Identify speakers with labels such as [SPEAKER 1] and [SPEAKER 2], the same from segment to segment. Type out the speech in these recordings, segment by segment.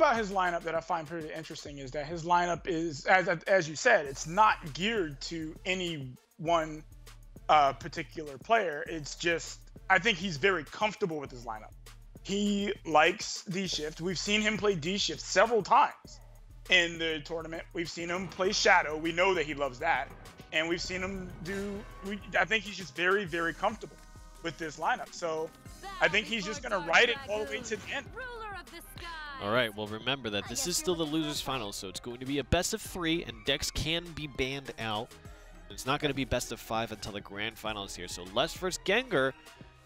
[SPEAKER 1] about his lineup that I find pretty interesting is that his lineup is, as you said, it's not geared to any one particular player. It's just, I think he's very comfortable with his lineup. He likes D-Shift. We've seen him play D-Shift several times in the tournament. We've seen him play Shadow. We know that he loves that. And we've seen him do, I think he's just very, very comfortable with this lineup. So I think he's just going to ride it all the way to the end.
[SPEAKER 2] All right, well, remember that this is still the losers final, so it's going to be a best of 3, and decks can be banned out. It's not going to be best of 5 until the grand finals here. So Les versus Gengur,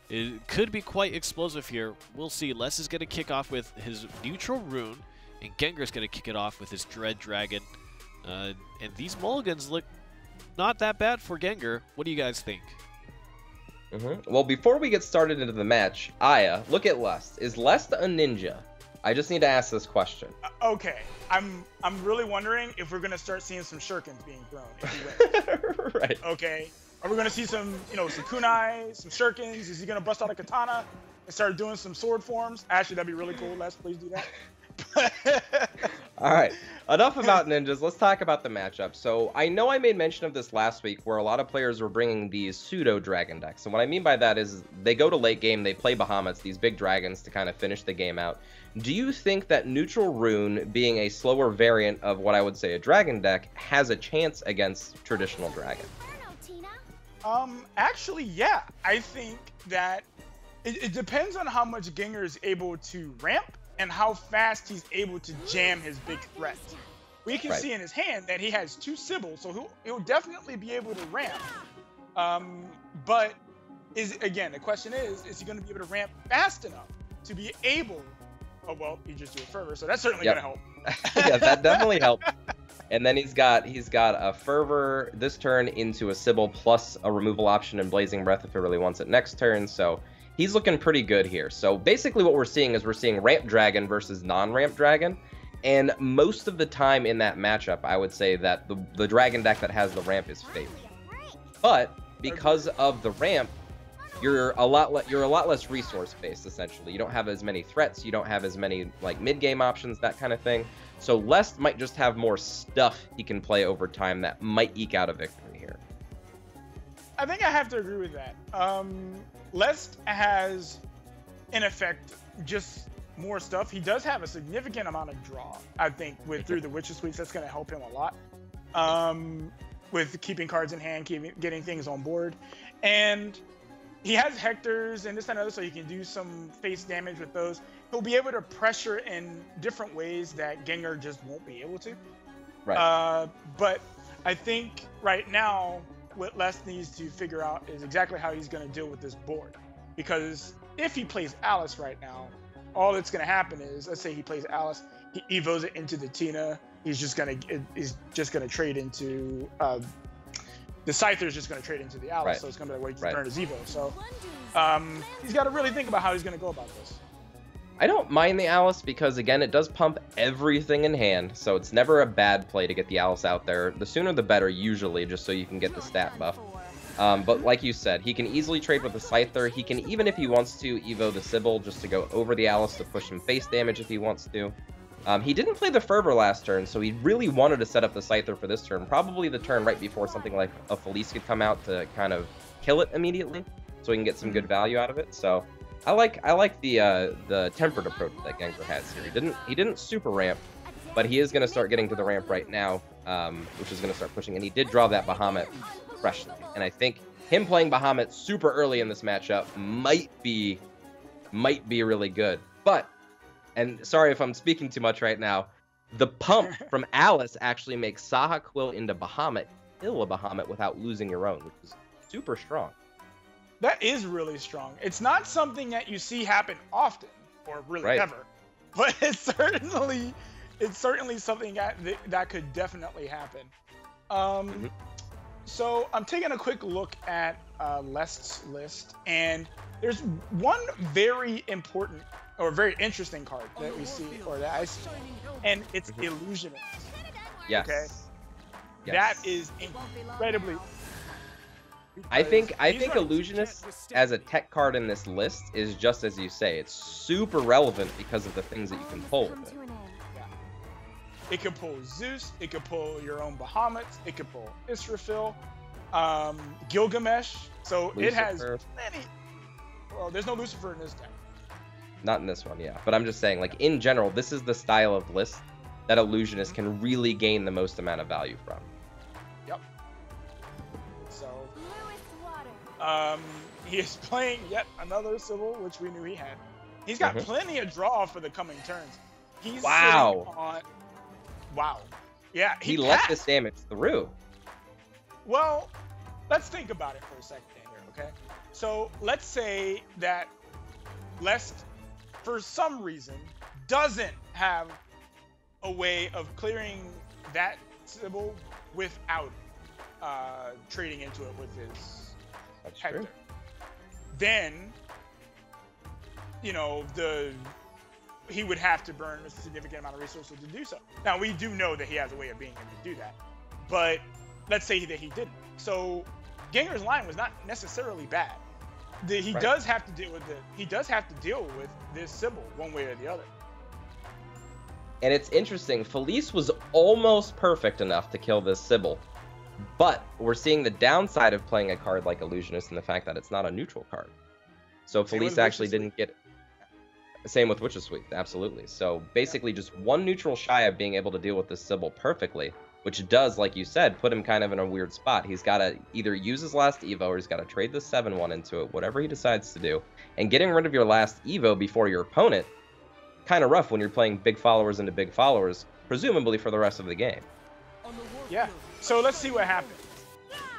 [SPEAKER 2] it could be quite explosive here. We'll see. Les is going to kick off with his neutral rune, and Gengur's going to kick it off with his Dread Dragon. And these mulligans look not that bad for Gengur. What do you guys think?
[SPEAKER 3] Well, before we get started into the match, Aya, look at Les. Is Les a ninja? I just need to ask this question.
[SPEAKER 1] Okay, I'm really wondering if we're gonna start seeing some shurikens being thrown if he wins.
[SPEAKER 3] Right.
[SPEAKER 1] Okay. Are we gonna see some, some kunai, some shurikens? Is he gonna bust out a katana and start doing some sword forms? Actually, that'd be really cool. Les, please do that.
[SPEAKER 3] All right. Enough about ninjas. Let's talk about the matchup. So I know I made mention of this last week where a lot of players were bringing these pseudo dragon decks. And what I mean by that is they go to late game, they play Bahamut's, these big dragons, to kind of finish the game out. Do you think that neutral rune, being a slower variant of what I would say a dragon deck, has a chance against traditional dragon?
[SPEAKER 1] Actually, yeah. I think that it depends on how much Gengur is able to ramp and how fast he's able to jam his big threat. We can see in his hand that he has 2 Sibyls, so he'll definitely be able to ramp. But again, the question is he going to be able to ramp fast enough to be able? Oh well, he just do a fervor, so that's certainly going to help.
[SPEAKER 3] Yeah, that definitely helps. And then he's got a fervor this turn into a Sibyl plus a removal option and Blazing Breath if he really wants it next turn. So he's looking pretty good here. So basically what we're seeing is ramp dragon versus non-ramp dragon. And most of the time in that matchup, I would say that the dragon deck that has the ramp is favored. But because of the ramp, you're a lot less resource based essentially. You don't have as many threats, you don't have as many like mid game options, that kind of thing. So Les might just have more stuff he can play over time that might eke out a victory here.
[SPEAKER 1] I think I have to agree with that. Les has, in effect, just more stuff. He does have a significant amount of draw, I think, through the Witcher Suites. That's going to help him a lot. With keeping cards in hand, getting things on board. And he has Hectors and this and other, so he can do some face damage with those. He'll be able to pressure in different ways that Gengur just won't be able to.
[SPEAKER 3] Right.
[SPEAKER 1] But I think right now, what Les needs to figure out is exactly how he's going to deal with this board. Because if he plays Alice right now, all that's going to happen is, let's say he plays Alice, he evos it into the Tina. He's just going to trade into the Scyther is just going to trade into the Alice, so it's going to be like, well, you turn his evo. So he's got to really think about how he's going to go about this.
[SPEAKER 3] I don't mind the Alice because, again, it does pump everything in hand, so it's never a bad play to get the Alice out there. The sooner the better, usually, just so you can get the stat buff. But like you said, he can easily trade with the Scyther. He can, even if he wants to, evo the Sibyl just to go over the Alice to push some face damage if he wants to. He didn't play the Fervor last turn, so he really wanted to set up the Scyther for this turn. Probably the turn right before something like a Felice could come out to kind of kill it immediately, so he can get some good value out of it. So I like the tempered approach that Gengur has here. He didn't super ramp, but he is going to start getting to the ramp right now, which is going to start pushing. And he did draw that Bahamut freshly, and I think him playing Bahamut super early in this matchup might be really good. But, and sorry if I'm speaking too much right now, the pump from Alice actually makes Saha Quill into Bahamut, kill a Bahamut without losing your own, which is super strong.
[SPEAKER 1] That is really strong. It's not something that you see happen often, or really ever, but it's certainly something that could definitely happen. So I'm taking a quick look at Lest's list, and there's one very important or very interesting card that we see, or that I see, and it's Illusionist.
[SPEAKER 3] Yes.
[SPEAKER 1] Okay.
[SPEAKER 3] Yes.
[SPEAKER 1] That is incredibly.
[SPEAKER 3] I think Illusionist as a tech card in this list is just as you say. It's super relevant because of the things that you can pull with it.
[SPEAKER 1] It could pull Zeus. It could pull your own Bahamut. It could pull Israfil, Gilgamesh. So
[SPEAKER 3] Lucifer.
[SPEAKER 1] it has many. Well, there's no Lucifer in this deck.
[SPEAKER 3] Not in this one, yeah. But I'm just saying, like, in general, this is the style of list that Illusionist can really gain the most amount of value from.
[SPEAKER 1] Yep. So, he is playing yet another Sybil, which we knew he had. He's got plenty of draw for the coming turns. He's sitting on... Wow. Yeah,
[SPEAKER 3] he let this damage through.
[SPEAKER 1] Well, let's think about it for a second here, okay? So, let's say that Lest, for some reason, doesn't have a way of clearing that Sybil without trading into it with his Hector.
[SPEAKER 3] True.
[SPEAKER 1] Then, you know, he would have to burn a significant amount of resources to do so. Now, we do know that he has a way of being able to do that, but let's say that he didn't. So, Gengur's line was not necessarily bad. He does have to deal with it. He does have to deal with this Sybil one way or the other.
[SPEAKER 3] And it's interesting. Felice was almost perfect enough to kill this Sybil, but we're seeing the downside of playing a card like Illusionist in the fact that it's not a neutral card. So Felice actually didn't get. Same with Witch's Sweep, absolutely. So basically, just one neutral shy of being able to deal with this Sybil perfectly, which does, like you said, put him kind of in a weird spot. He's got to either use his last Evo or he's got to trade the 7-1 into it, whatever he decides to do. And getting rid of your last Evo before your opponent, kind of rough when you're playing big followers into big followers, presumably for the rest of the game.
[SPEAKER 1] Yeah. So let's see what happens.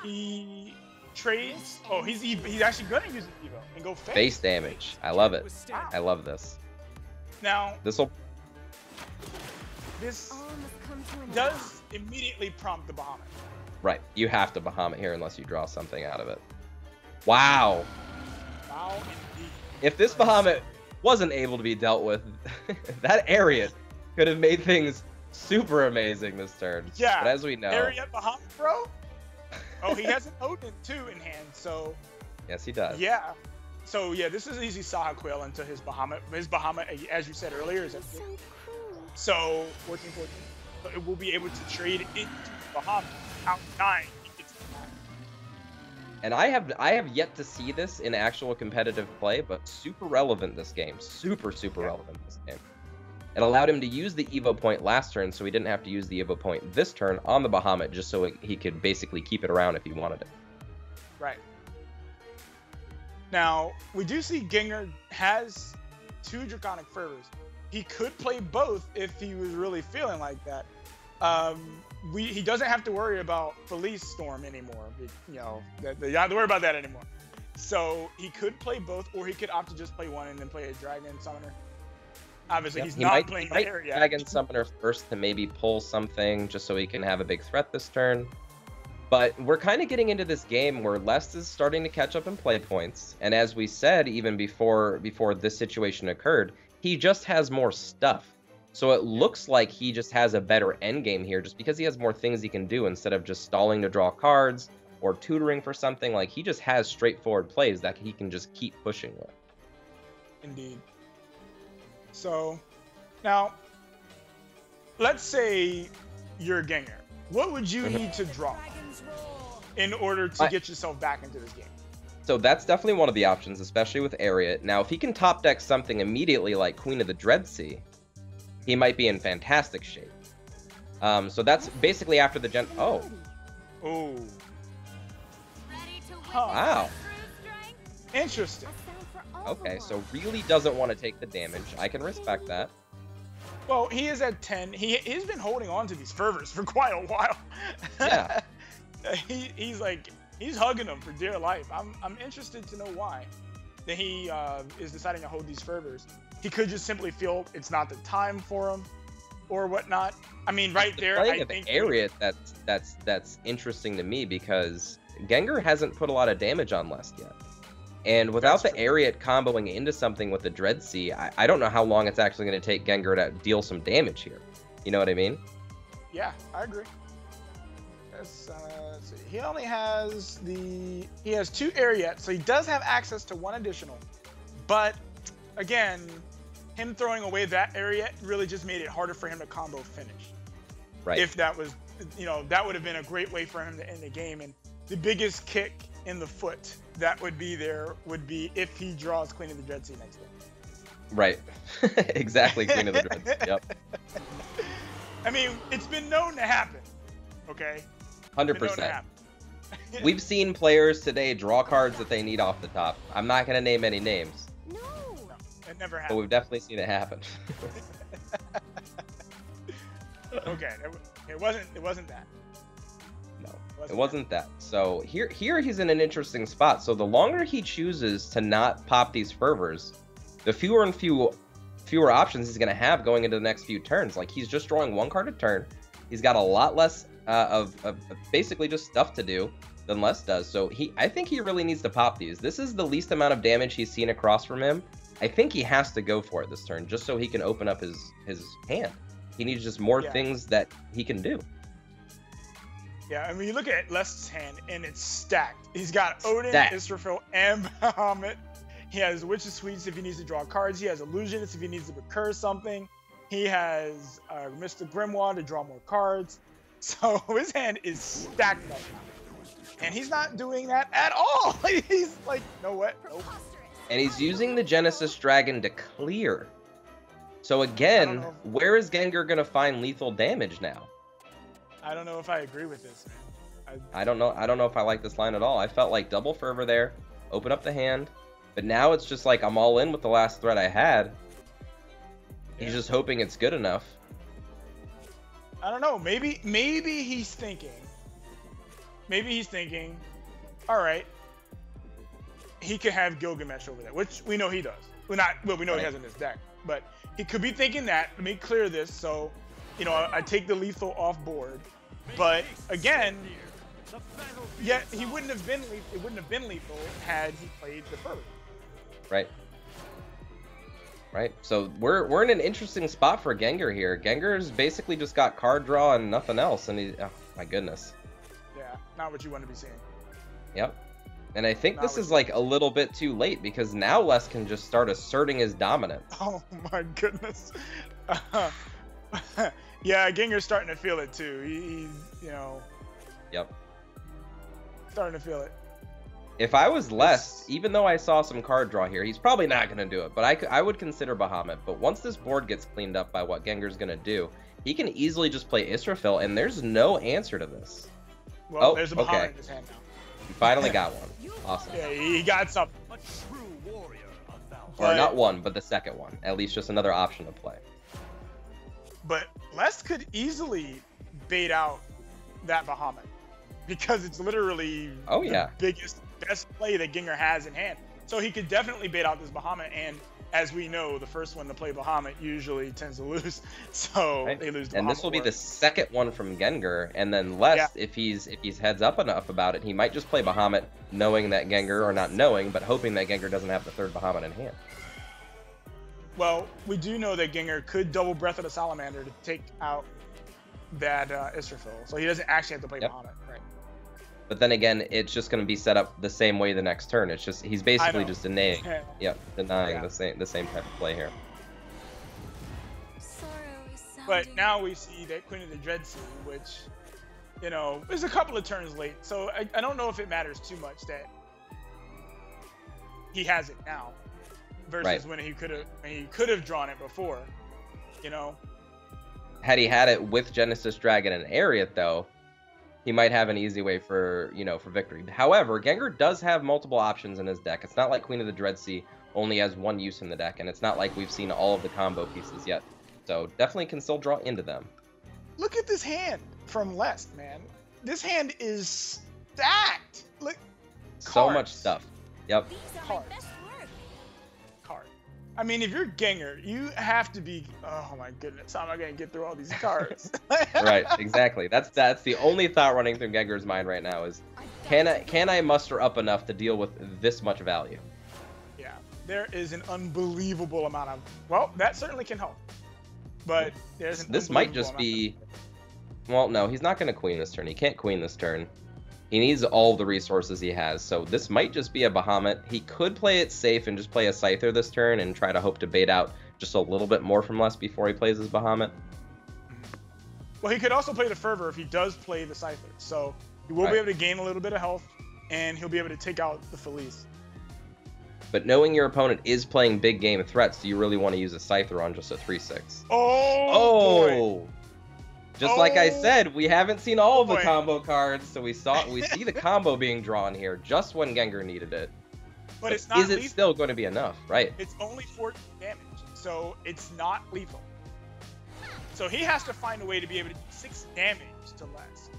[SPEAKER 1] He trades. Oh, he's actually going to use the Evo and go face.
[SPEAKER 3] Face damage. I love it.
[SPEAKER 1] Wow.
[SPEAKER 3] I love this.
[SPEAKER 1] Now,
[SPEAKER 3] This
[SPEAKER 1] does immediately prompt the Bahamut.
[SPEAKER 3] Right. You have to Bahamut here unless you draw something out of it. Wow.
[SPEAKER 1] Wow, indeed.
[SPEAKER 3] If this Bahamut wasn't able to be dealt with, that Ariat could have made things super amazing this turn.
[SPEAKER 1] Yeah.
[SPEAKER 3] But as we know...
[SPEAKER 1] Ariat Bahamut, bro? Oh, he has an Odin, too, in hand, so...
[SPEAKER 3] Yes, he does.
[SPEAKER 1] Yeah. So, yeah, this is an easy Saha Quail into his Bahamut. His Bahamut, as you said earlier, is empty. So, 14. So it will be able to trade into Bahamut out 9.
[SPEAKER 3] And I have yet to see this in actual competitive play, but super relevant this game. Super relevant this game. It allowed him to use the Evo point last turn, so he didn't have to use the Evo point this turn on the Bahamut, just so he could basically keep it around if he wanted it.
[SPEAKER 1] Right. Now, we do see Gengur has 2 Draconic Fervors. He could play both if he was really feeling like that. He doesn't have to worry about Felice Storm anymore. You know, you don't have to worry about that anymore. So he could play both, or he could opt to just play one and then play a Dragon Summoner. Obviously, he's not playing the area.
[SPEAKER 3] Dragon Summoner first to maybe pull something just so he can have a big threat this turn. But we're kind of getting into this game where Lest is starting to catch up in play points. And as we said, even before this situation occurred, he just has more stuff. So it looks like he just has a better endgame here just because he has more things he can do instead of just stalling to draw cards or tutoring for something. Like, he just has straightforward plays that he can just keep pushing with.
[SPEAKER 1] Indeed. So, now, let's say you're Gengur. What would you need to draw in order to get yourself back into this game?
[SPEAKER 3] So that's definitely one of the options, especially with Ariat. Now, if he can top deck something immediately like Queen of the Dreadsea, he might be in fantastic shape. So that's basically after the gen... Oh.
[SPEAKER 1] Oh.
[SPEAKER 3] Wow.
[SPEAKER 1] Interesting.
[SPEAKER 3] Okay, so really doesn't want to take the damage. I can respect that.
[SPEAKER 1] Well, he is at 10. He's been holding on to these fervors for quite a while.
[SPEAKER 3] Yeah.
[SPEAKER 1] He's hugging them for dear life. I'm interested to know why that he is deciding to hold these fervors. He could just simply feel it's not the time for him, or whatnot. I mean, right there, I think
[SPEAKER 3] Ariat, that's interesting to me because Gengur hasn't put a lot of damage on Lest yet. And without the Ariat comboing into something with the Dreadsea, I don't know how long it's actually going to take Gengur to deal some damage here. You know what I mean?
[SPEAKER 1] Yeah, I agree. Let's see. He only has he has 2 Ariat, so he does have access to 1 additional. But again, him throwing away that Ariat really just made it harder for him to combo finish.
[SPEAKER 3] Right.
[SPEAKER 1] If that was, that would have been a great way for him to end the game. And the biggest kick in the foot that would be there would be if he draws Queen of the Dread Sea next game.
[SPEAKER 3] Right. Exactly, Queen of the Dreads. Yep.
[SPEAKER 1] I mean, it's been known to happen. Okay.
[SPEAKER 3] 100%. We've seen players today draw cards that they need off the top. I'm not going to name any names.
[SPEAKER 1] No, it never happened.
[SPEAKER 3] But we've definitely seen it happen.
[SPEAKER 1] Okay, it wasn't that.
[SPEAKER 3] No, it wasn't that. So here he's in an interesting spot. So the longer he chooses to not pop these fervors, the fewer and fewer options he's going to have going into the next few turns. Like, he's just drawing one card a turn. He's got a lot less of basically just stuff to do than Les does. So I think he really needs to pop these. This is the least amount of damage he's seen across from him. I think he has to go for it this turn just so he can open up his hand. He needs just more things that he can do.
[SPEAKER 1] Yeah, I mean, you look at Les's hand and it's stacked. He's got Odin, Israfil, and Bahamut. He has Witch's Sweets if he needs to draw cards. He has Illusionist if he needs to recur something. He has Mr. Grimoire to draw more cards. So his hand is stacked right now. And he's not doing that at all. He's like, no what? Nope.
[SPEAKER 3] And he's using the Genesis Dragon to clear. So again, where is Gengur going to find lethal damage now?
[SPEAKER 1] I don't know if I agree with this, man.
[SPEAKER 3] I don't know if I like this line at all. I felt like double Fervor there, open up the hand. But now it's just like I'm all in with the last threat I had. He's just hoping it's good enough.
[SPEAKER 1] I don't know. Maybe he's thinking. All right. He could have Gilgamesh over there, which we know he does. We know he has in this deck. But he could be thinking that. Let me clear this so, I take the lethal off board. But again, he wouldn't have been lethal. It wouldn't have been lethal had he played the first.
[SPEAKER 3] Right. Right. So we're in an interesting spot for Gengur here. Gengur's basically just got card draw and nothing else, and oh my goodness.
[SPEAKER 1] Yeah, not what you want to be seeing.
[SPEAKER 3] Yep. And I think this is like a little bit too late because now Les can just start asserting his dominance.
[SPEAKER 1] Oh my goodness. Yeah, Gengur's starting to feel it too. He's,
[SPEAKER 3] Yep.
[SPEAKER 1] Starting to feel it.
[SPEAKER 3] If I was Les, even though I saw some card draw here, he's probably not going to do it. But I would consider Bahamut. But once this board gets cleaned up by what Gengur's going to do, he can easily just play Israfil, and there's no answer to this.
[SPEAKER 1] Well, there's a Bahamut in his hand now.
[SPEAKER 3] He finally got one. Awesome.
[SPEAKER 1] Yeah, he got something.
[SPEAKER 3] Or not one, but the second one. At least just another option to play.
[SPEAKER 1] But Les could easily bait out that Bahamut because it's literally the best play that Gengur has in hand. So he could definitely bait out this Bahamut, and as we know, the first one to play Bahamut usually tends to lose. So they lose the Bahamut.
[SPEAKER 3] And this will be the second one from Gengur, and then Les, if he's heads up enough about it, he might just play Bahamut knowing that Gengur, or not knowing, but hoping that Gengur doesn't have the third Bahamut in hand.
[SPEAKER 1] Well, we do know that Gengur could double Breath of the Salamander to take out that Israfil, so he doesn't actually have to play Bahamut, right?
[SPEAKER 3] But then again, it's just going to be set up the same way the next turn. It's just he's basically just denying, denying the same type of play here.
[SPEAKER 1] But now we see that Queen of the Dread Sea, which, is a couple of turns late. So I don't know if it matters too much that he has it now versus when he could have drawn it before.
[SPEAKER 3] Had he had it with Genesis Dragon and Ariat, though, he might have an easy way for victory. However, Gengur does have multiple options in his deck. It's not like Queen of the Dread Sea only has one use in the deck, and it's not like we've seen all of the combo pieces yet. So definitely can still draw into them.
[SPEAKER 1] Look at this hand from Les, man. This hand is stacked. Look,
[SPEAKER 3] so much stuff. Yep.
[SPEAKER 1] Cards. I mean, if you're Gengur, you have to be. Oh my goodness, how am I gonna get through all these cards?
[SPEAKER 3] Right, exactly. That's the only thought running through Gengur's mind right now is, can I muster up enough to deal with this much value?
[SPEAKER 1] Yeah, there is an unbelievable amount of. Well, that certainly can help. But there's
[SPEAKER 3] this might just be. Well, no, he's not gonna queen this turn. He can't queen this turn. He needs all the resources he has, so this might just be a Bahamut. He could play it safe and just play a Scyther this turn and try to hope to bait out just a little bit more from Les before he plays his Bahamut.
[SPEAKER 1] Well, he could also play the Fervor if he does play the Scyther. So he will be able to gain a little bit of health, and he'll be able to take out the Felice.
[SPEAKER 3] But knowing your opponent is playing big game threats, do you really want to use a Scyther on just a 3/6?
[SPEAKER 1] Oh! Boy.
[SPEAKER 3] Just like I said, we haven't seen all of the combo cards, so we see the combo being drawn here just when Gengur needed it.
[SPEAKER 1] But it's not lethal.
[SPEAKER 3] Is it still going to be enough? Right.
[SPEAKER 1] It's only 14 damage, so it's not lethal. So he has to find a way to be able to do 6 damage to less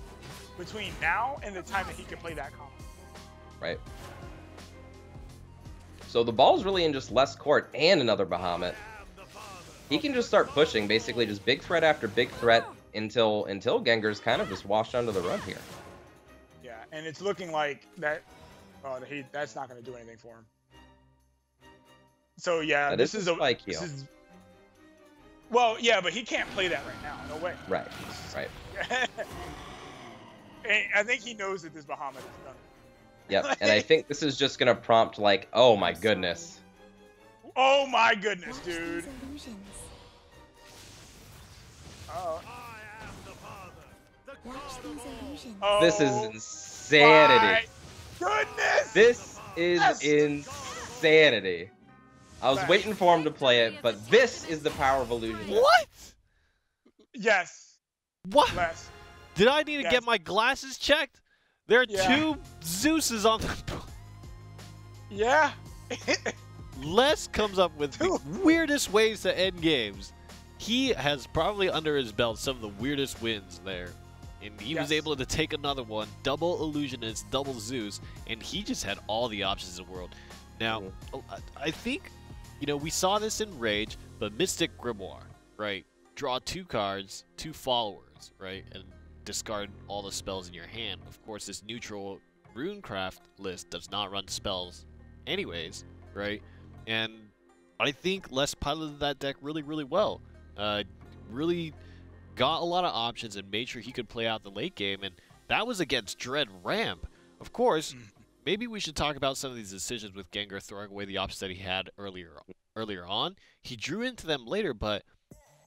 [SPEAKER 1] between now and the time that he can play that combo.
[SPEAKER 3] Right. So the ball's really in just less court and another Bahamut. He can just start pushing, basically just big threat after big threat until Gengur's kind of just washed under the rug here.
[SPEAKER 1] Yeah, and it's looking like that. That's not going to do anything for him. So yeah, this is a
[SPEAKER 3] spike heal.
[SPEAKER 1] Well, yeah, but he can't play that right now. No way.
[SPEAKER 3] Right.
[SPEAKER 1] And I think he knows that this Bahamut is done.
[SPEAKER 3] Yep, and I think this is just going to prompt like, oh my goodness.
[SPEAKER 1] Oh my goodness, dude. Oh,
[SPEAKER 3] this is insanity.
[SPEAKER 1] My goodness.
[SPEAKER 3] This is insanity. I was waiting for him to play it, but this is the power of illusion.
[SPEAKER 2] What?
[SPEAKER 1] Yes.
[SPEAKER 2] What?
[SPEAKER 1] Les.
[SPEAKER 2] Did I need to get my glasses checked? There are 2 Zeuses on the...
[SPEAKER 1] Yeah.
[SPEAKER 2] Les comes up with the weirdest ways to end games. He has probably under his belt some of the weirdest wins there. And he was able to take another one, double Illusionist, double Zeus, and he just had all the options in the world. Now, I think, we saw this in Rage, but Mystic Grimoire, right? Draw 2 cards, 2 followers, right? And discard all the spells in your hand. Of course, this neutral Runecraft list does not run spells anyways, right? And I think Les piloted that deck really, really well. Really got a lot of options and made sure he could play out the late game, and that was against Dread Ramp. Of course, maybe we should talk about some of these decisions with Gengur throwing away the options that he had earlier on. He drew into them later, but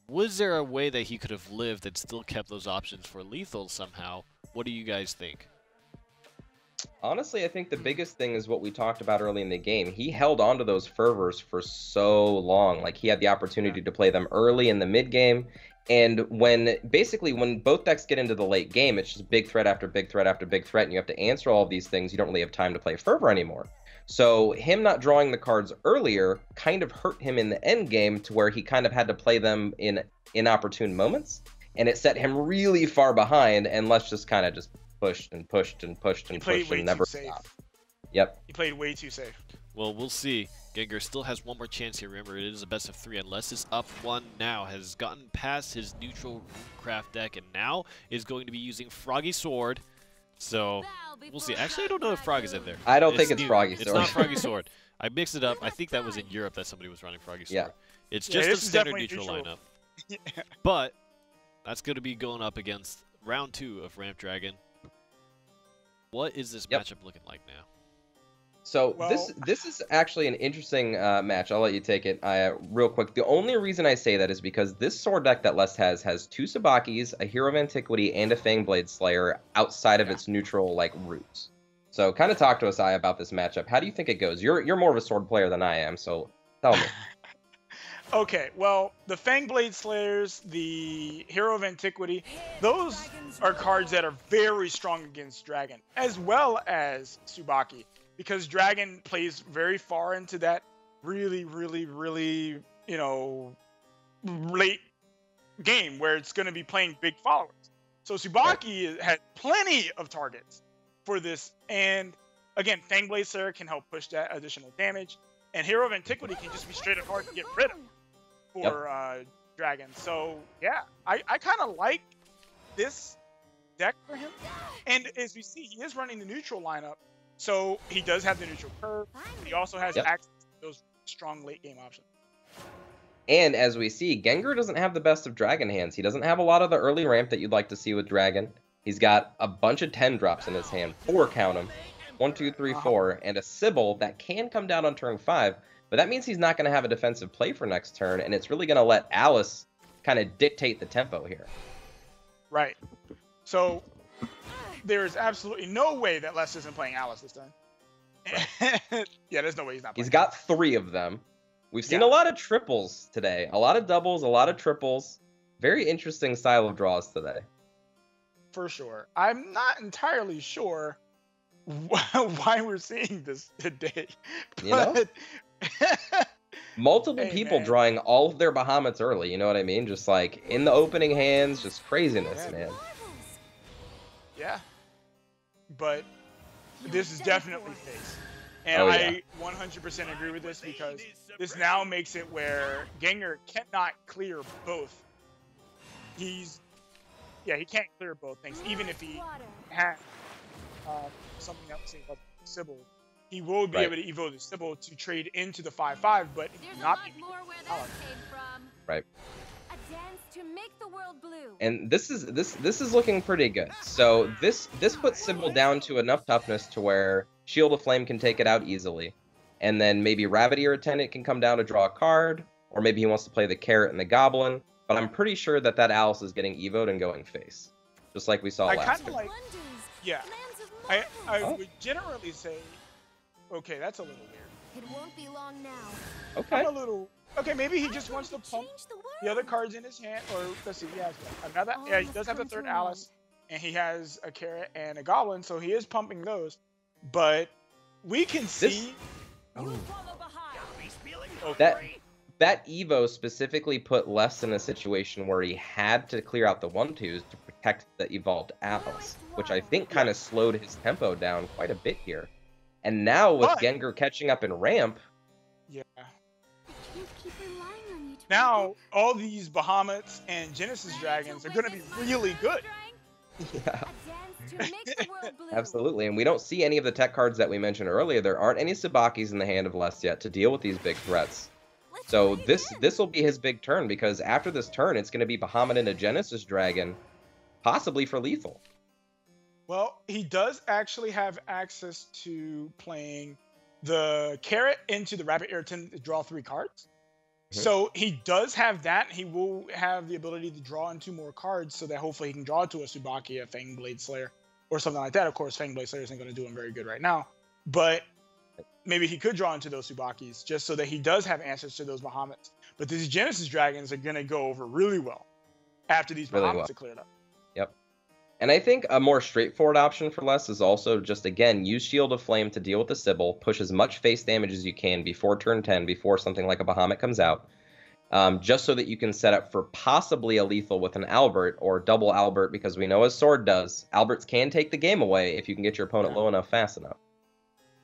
[SPEAKER 2] was there a way that he could have lived and still kept those options for lethal somehow? What do you guys think?
[SPEAKER 3] Honestly, I think the biggest thing is what we talked about early in the game. He held on to those fervors for so long. Like, he had the opportunity to play them early in the mid game. And when both decks get into the late game, it's just big threat after big threat after big threat, and you have to answer all of these things. You don't really have time to play fervor anymore. So him not drawing the cards earlier kind of hurt him in the end game, to where he kind of had to play them in inopportune moments. And it set him really far behind, and let's just kind of just pushed and pushed and pushed and pushed and never stopped. Yep.
[SPEAKER 1] He played way too safe.
[SPEAKER 2] Well, we'll see. Gengur still has one more chance here. Remember, it is a best of 3, and Les is up 1 now. Has gotten past his neutral Runecraft deck, and now is going to be using Froggy Sword. So, we'll see. Actually, I don't know if Frog is in there.
[SPEAKER 3] I don't think it's Froggy Sword.
[SPEAKER 2] It's not Froggy Sword. I mixed it up. I think that was in Europe that somebody was running Froggy Sword.
[SPEAKER 3] Yeah.
[SPEAKER 2] It's just a standard neutral lineup. But that's going to be going up against round 2 of Ramp Dragon. What is this matchup looking like now?
[SPEAKER 3] So this is actually an interesting match. I'll let you take it real quick. The only reason I say that is because this sword deck that Les has 2 Sabakis, a Hero of Antiquity, and a Fangblade Slayer outside of its neutral roots. So kind of talk to us, Ai, about this matchup. How do you think it goes? You're more of a sword player than I am, so tell me.
[SPEAKER 1] Okay, well, the Fangblade Slayers, the Hero of Antiquity, those are cards that are very strong against Dragon, as well as Tsubaki, because Dragon plays very far into that really, really, really, late game where it's going to be playing big followers. So Tsubaki had plenty of targets for this, and again, Fangblade Slayer can help push that additional damage, and Hero of Antiquity can just be straight up hard to get rid of for Dragon. So yeah, I kind of like this deck for him, and as we see, he is running the neutral lineup, so he does have the neutral curve. He also has access to those strong late game options.
[SPEAKER 3] And as we see, Gengur doesn't have the best of Dragon hands. He doesn't have a lot of the early ramp that you'd like to see with Dragon. He's got a bunch of 10 drops in his hand, 4 count them, 1, 2, 3, 4, and a Sybil that can come down on turn 5. But that means he's not going to have a defensive play for next turn, and it's really going to let Alice kind of dictate the tempo here.
[SPEAKER 1] Right. So there is absolutely no way that Les isn't playing Alice this time. Yeah, there's no way he's not playing.
[SPEAKER 3] He's got 3 of them. We've seen a lot of triples today. A lot of doubles, a lot of triples. Very interesting style of draws today.
[SPEAKER 1] For sure. I'm not entirely sure why we're seeing this today.
[SPEAKER 3] You know? Multiple
[SPEAKER 1] Hey,
[SPEAKER 3] people
[SPEAKER 1] man.
[SPEAKER 3] drawing all of their Bahamut's early, you know what I mean? Just like in the opening hands, just craziness, man.
[SPEAKER 1] Yeah. But this is definitely face. And
[SPEAKER 3] Oh,
[SPEAKER 1] I 100% agree with this because this now makes it where Gengur cannot clear both. He can't clear both things. Even if he had something else like Sybil, he will be able to evoke the Sybil to trade into the 5/5, but he will not be able to.
[SPEAKER 3] Right.
[SPEAKER 4] A dance to make the world blue.
[SPEAKER 3] And this is looking pretty good. So this puts Sybil down to enough toughness to where Shield of Flame can take it out easily. And then maybe Rabbit Ear Attendant can come down to draw a card, or maybe he wants to play the Carrot and the Goblin. But I'm pretty sure that Alice is getting evoed and going face. Just like we saw last time.
[SPEAKER 1] Yeah. I would generally say, okay, that's a little weird.
[SPEAKER 4] It won't be long now.
[SPEAKER 3] Okay.
[SPEAKER 1] Okay, maybe he just wants to pump the other cards in his hand, or let's see, he has another. Yeah, he does have the 3rd Alice, and he has a Carrot and a Goblin, so he is pumping those. But we can see
[SPEAKER 3] that Evo specifically put Les in a situation where he had to clear out the 1/2s to protect the evolved Alice, which I think kind of slowed his tempo down quite a bit here. And now with Gengur catching up in ramp,
[SPEAKER 1] now all these Bahamuts and Genesis Dragons are going to be really good.
[SPEAKER 3] Yeah. Absolutely, and we don't see any of the tech cards that we mentioned earlier. There aren't any Sabakis in the hand of Les yet to deal with these big threats. So this will be his big turn, because after this turn, it's going to be Bahamut and a Genesis Dragon, possibly for lethal.
[SPEAKER 1] Well, he does actually have access to playing the Carrot into the Rabbit Ear Attendant to draw 3 cards. So he does have that. He will have the ability to draw in 2 more cards, so that hopefully he can draw to a Tsubaki, a Fangblade Slayer, or something like that. Of course, Fangblade Slayer isn't going to do him very good right now, but maybe he could draw into those Tsubakis just so that he does have answers to those Bahamuts. But these Genesis Dragons are going to go over really well after these Bahamuts are cleared up.
[SPEAKER 3] Yep. And I think a more straightforward option for Les is also just, again, use Shield of Flame to deal with the Sybil, push as much face damage as you can before turn 10, before something like a Bahamut comes out, just so that you can set up for possibly a lethal with an Albert or double Albert, because we know as Sword does, Alberts can take the game away if you can get your opponent low enough fast enough.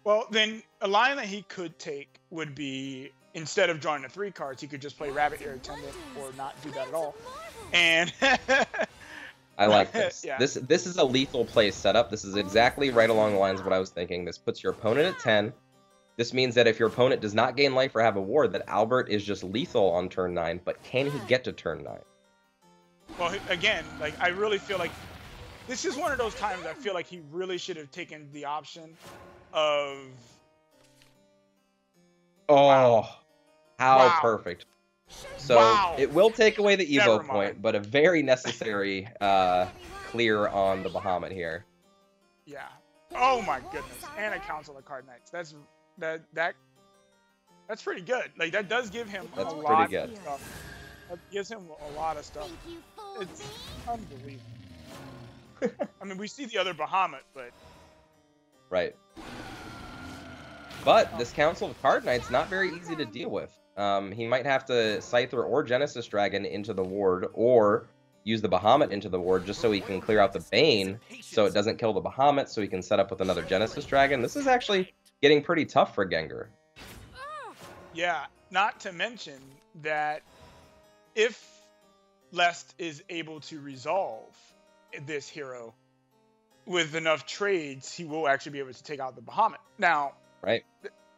[SPEAKER 1] Well, then a line that he could take would be, instead of drawing the 3 cards, he could just play Rabbit Ear Attendant or not do that at all. And
[SPEAKER 3] I like this. This is a lethal play setup. This is exactly right along the lines of what I was thinking. This puts your opponent at 10. This means that if your opponent does not gain life or have a ward, that Albert is just lethal on turn 9, but can he get to turn 9?
[SPEAKER 1] Well, again, like, I really feel like this is one of those times I feel like he really should have taken the option of...
[SPEAKER 3] Oh, how perfect. So it will take away the Evo point, but a very necessary clear on the Bahamut here.
[SPEAKER 1] Yeah. Oh my goodness. And a Council of Card Knights. That's pretty good. Like, that does give him a lot of stuff. That gives him a lot of stuff. It's unbelievable. I mean, we see the other Bahamut, but...
[SPEAKER 3] Right. But this Council of Card Knight's not very easy to deal with. He might have to Scyther or Genesis Dragon into the ward, or use the Bahamut into the ward just so he can clear out the Bane, so it doesn't kill the Bahamut, so he can set up with another Genesis Dragon. This is actually getting pretty tough for Gengur.
[SPEAKER 1] Yeah, not to mention that if Lest is able to resolve this hero with enough trades, he will actually be able to take out the Bahamut. Now,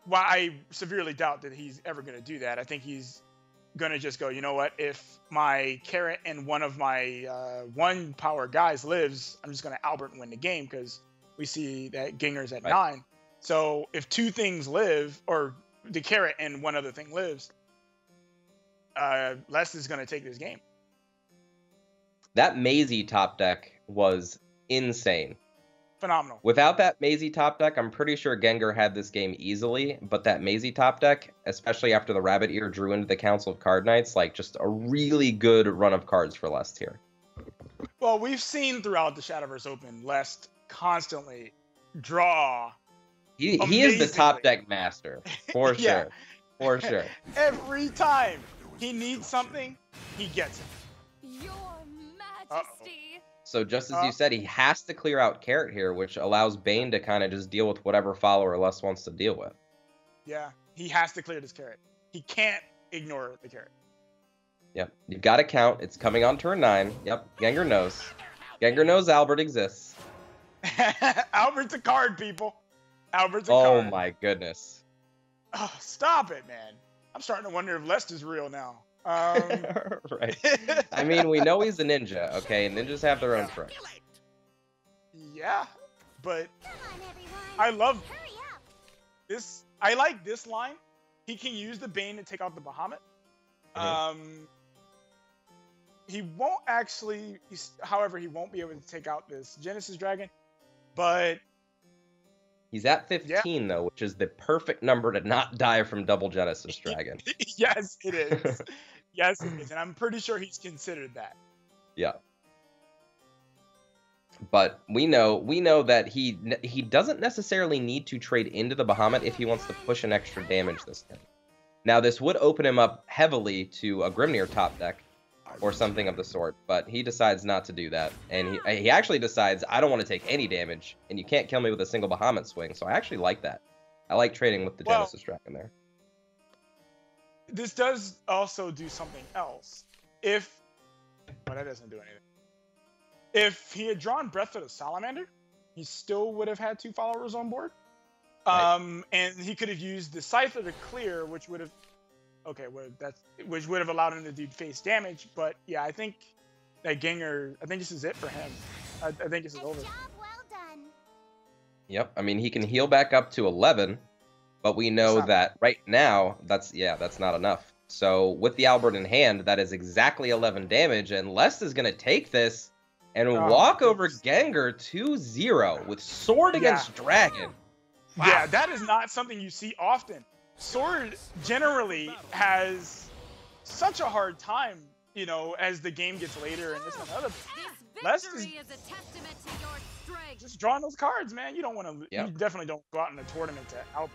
[SPEAKER 1] while I severely doubt that he's ever going to do that, I think he's going to just go, you know what, if my Carrot and one of my 1 power guys lives, I'm just going to Albert and win the game, because we see that Gingur's at 9. So if 2 things live, or the Carrot and 1 other thing lives, Les is going to take this game.
[SPEAKER 3] That Maisie top deck was insane.
[SPEAKER 1] Phenomenal.
[SPEAKER 3] Without that Maisie top deck, I'm pretty sure Gengur had this game easily, but that Maisie top deck, especially after the Rabbit Ear drew into the Council of Card Knights, like just a really good run of cards for Lest here.
[SPEAKER 1] Well, we've seen throughout the Shadowverse Open, Lest constantly draw.
[SPEAKER 3] He is the top deck master, for
[SPEAKER 1] Yeah.
[SPEAKER 3] sure. For sure.
[SPEAKER 1] Every time he needs something, he gets it.
[SPEAKER 4] Your Majesty.
[SPEAKER 3] So just as you said, he has to clear out Carrot here, which allows Bane to kind of just deal with whatever follower Lest wants to deal with.
[SPEAKER 1] Yeah, he has to clear this carrot. He can't ignore the carrot.
[SPEAKER 3] Yep, you've got to count. It's coming on turn 9. Yep, Gengur knows. Gengur knows Albert exists.
[SPEAKER 1] Albert's a card, people. Albert's a
[SPEAKER 3] Oh
[SPEAKER 1] card.
[SPEAKER 3] my goodness.
[SPEAKER 1] Oh, stop it, man. I'm starting to wonder if Lest is real now.
[SPEAKER 3] Right. I mean, we know he's a ninja, okay? Ninjas have their own tricks.
[SPEAKER 1] Yeah, but
[SPEAKER 4] Come on, everyone.
[SPEAKER 1] I love
[SPEAKER 4] Hurry up.
[SPEAKER 1] this. I like this line. He can use the Bane to take out the Bahamut. He won't actually. However, he won't be able to take out this Genesis Dragon. But
[SPEAKER 3] He's at 15, though, which is the perfect number to not die from double Genesis Dragon.
[SPEAKER 1] yes, it is. Yes, it is, and I'm pretty sure he's considered that.
[SPEAKER 3] Yeah. But we know that he doesn't necessarily need to trade into the Bahamut if he wants to push an extra damage this turn. Now, this would open him up heavily to a Grimnir top deck or something of the sort, but he decides not to do that. And he actually decides, I don't want to take any damage, and you can't kill me with a single Bahamut swing, so I actually like that. I like trading with the Genesis Dragon there.
[SPEAKER 1] This does also do something else. Well, that doesn't do anything. If he had drawn Breath of the Salamander, he still would have had 2 followers on board.
[SPEAKER 3] Right.
[SPEAKER 1] And he could have used the Scyther to clear, which would have allowed him to do face damage. But yeah, I think that Gengur, I think this is it for him. I think this is over.
[SPEAKER 4] Job well done.
[SPEAKER 3] Yep, I mean, he can heal back up to 11, but we know that right now, that's not enough. So with the Albert in hand, that is exactly 11 damage, and Lest is going to take this and walk over Gengur 2-0 with Sword against Dragon. Wow.
[SPEAKER 1] Yeah, that is not something you see often. Sword generally has such a hard time, as the game gets later and this and another.
[SPEAKER 4] This victory is a testament to your strength.
[SPEAKER 1] Just drawing those cards, man. You don't want to.
[SPEAKER 3] Yep.
[SPEAKER 1] You definitely don't go out in a tournament to Albert.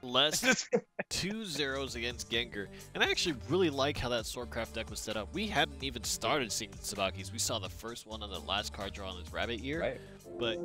[SPEAKER 2] Less 2 zeros against Gengur. And I actually really like how that Swordcraft deck was set up. We hadn't even started seeing Tsubakis. We saw the first one on the last card draw on his Rabbit Ear.
[SPEAKER 3] Right.
[SPEAKER 2] But